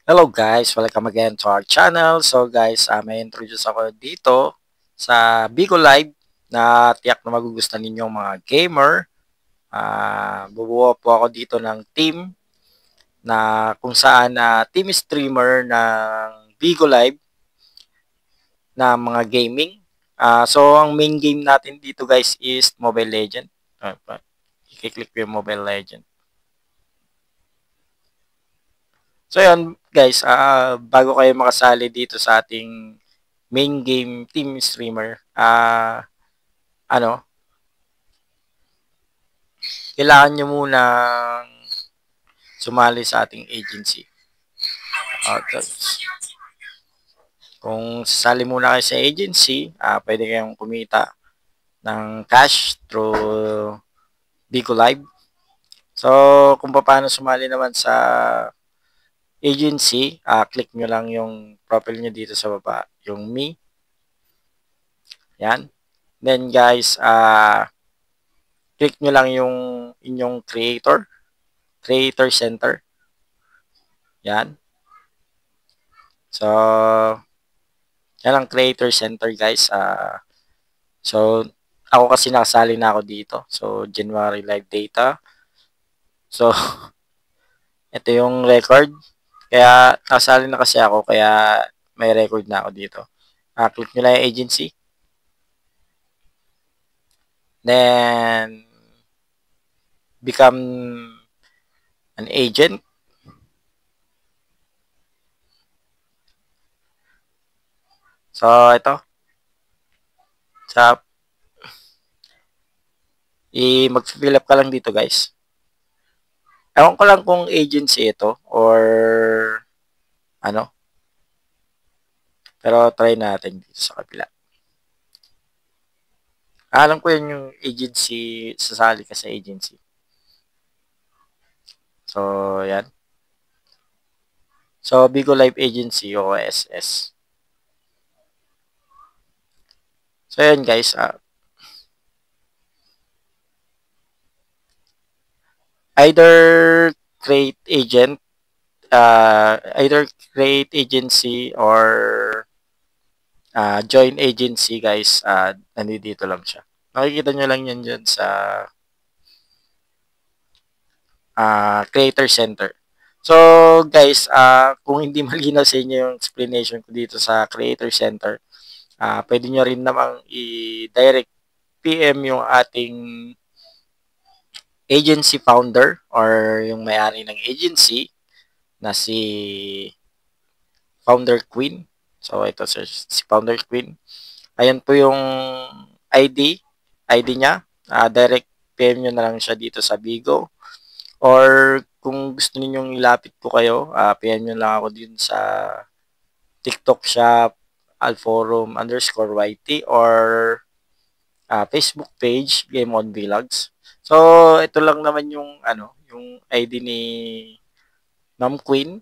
Hello guys, welcome again to our channel. So guys, may introduce ako dito sa Bigo Live na tiyak na magugustuhan ninyong mga gamer. Bubuo po ako dito ng team na kung saan team streamer ng Bigo Live na mga gaming. So ang main game natin dito guys is Mobile Legend. I-click ko yung Mobile Legend. So yun guys, bago kayo makasali dito sa ating main game team streamer, ano, kailangan nyo muna sumali sa ating agency. Kung sasali muna kayo sa agency, pwede kayong kumita ng cash through Bigo Live. So, kung paano sumali naman sa agency, click nyo lang yung profile nyo dito sa baba, yung me. Yan. Then guys, click nyo lang yung inyong creator center. Yan. So, yan ang creator center guys. So, ako kasi nakasali na ako dito. So, January live data. So, ito yung record. Kaya, nakasali na kasi ako. Kaya, may record na ako dito. Click nyo lang yung agency. Then, become an agent. So, ito. Sa, mag-fill up ka lang dito guys. Ewan ko lang kung agency ito or ano. Pero try natin dito sa kabila. Alam ko yun yung agency, sasali ka sa agency. So, yan. So, Bigo Live Agency o OSS. So, yan guys. Either create agent, either create agency or join agency guys. Nandito lang siya. Nakikita nyo lang yan dyan sa Creator Center. So, guys, kung hindi malinaw sa inyo yung explanation ko dito sa Creator Center, pwede nyo rin namang i-direct PM yung ating agency founder or yung may-ari ng agency na si Founder Queen. So, ito si Founder Queen. Ayan po yung ID niya. Direct PM nyo na lang siya dito sa Bigo. Or kung gusto ninyong ilapit ko kayo, PM nyo lang ako din sa TikTok shop, alforum _ YT or Facebook page, Game on Vlogs. So, ito lang naman yung yung ID ni Ma'am Queen,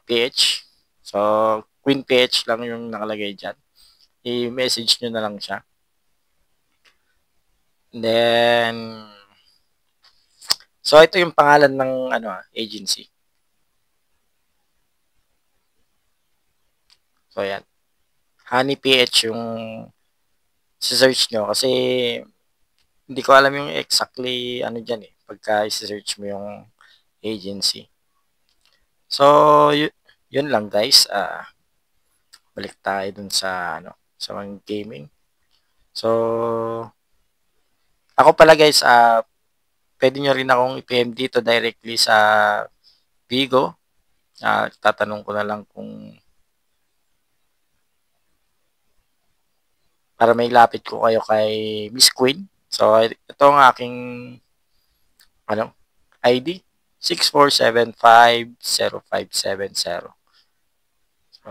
PH. So, Queen PH lang yung nakalagay diyan. I-message nyo na lang siya. Then, so ito yung pangalan ng agency. So, yan. Honey PH yung search nyo kasi hindi ko alam yung exactly dyan pagka i-search mo yung agency. So, yun lang guys. Balik tayo dun sa sa mga gaming. So, ako pala guys, pwede nyo rin akong i-PM dito directly sa Vigo. Tatanong ko na lang kung para may lapit ko kayo kay Miss Queen. So, ito ang aking ID. 64750570. So,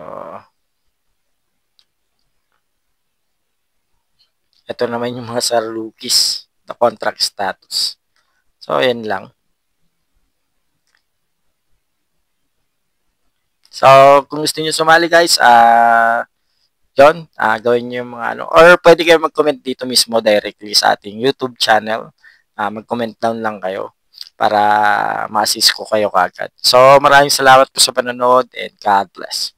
ito naman yung mga sarlukis na contract status. So, yan lang. So, kung gusto niyo sumali guys, yun, gawin niyo yung mga or pwede kayo mag-comment dito mismo directly sa ating YouTube channel. Mag-comment down lang kayo. para ma-assist ko kayo kaagad. So, maraming salamat po sa panonood and God bless.